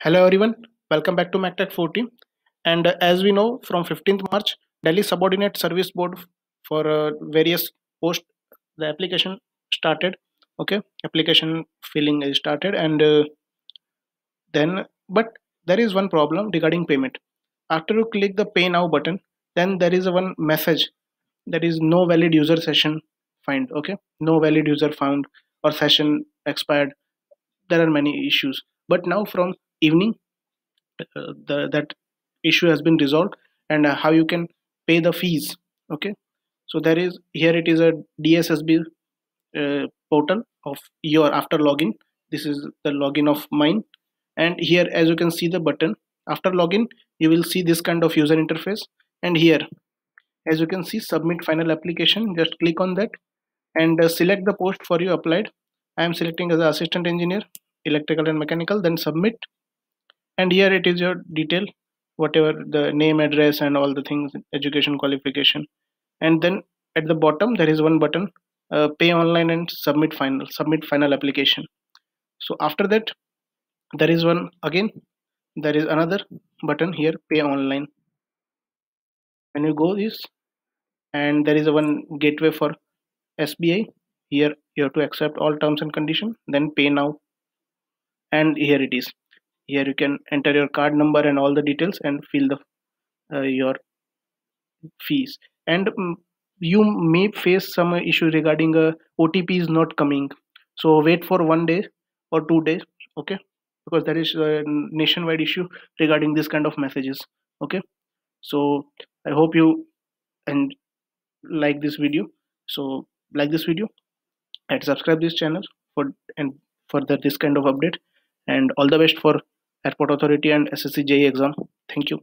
Hello everyone, welcome back to MacTech 40. And as we know, from 15th March, Delhi Subordinate Service Board for various posts, the application started. Okay, application filling is started, and but there is one problem regarding payment. After you click the Pay Now button, then there is a one message that is no valid user session find. Okay, no valid user found or session expired. There are many issues, but now from evening that issue has been resolved, and how you can pay the fees. Okay, so there is here it is a DSSB portal of your after login. This is the login of mine, and here as you can see the button after login, you will see this kind of user interface. And here as you can see submit final application, just click on that and select the post for you applied. I am selecting as an assistant engineer electrical and mechanical, then submit. And here it is your detail, whatever the name, address and all the things, education, qualification. And then at the bottom there is one button, pay online and submit final application. So after that there is one again, there is another button here, pay online. When you go this, and there is a one gateway for SBI. Here you have to accept all terms and condition, then pay now. And here it is, here you can enter your card number and all the details and fill the your fees. And you may face some issue regarding OTP is not coming, so wait for 1 day or 2 days. Okay, because there is a nationwide issue regarding this kind of messages. Okay, so I hope you and like this video. So like this video and subscribe this channel for and further this kind of update. And all the best for airport authority and SSC JE exam. Thank you.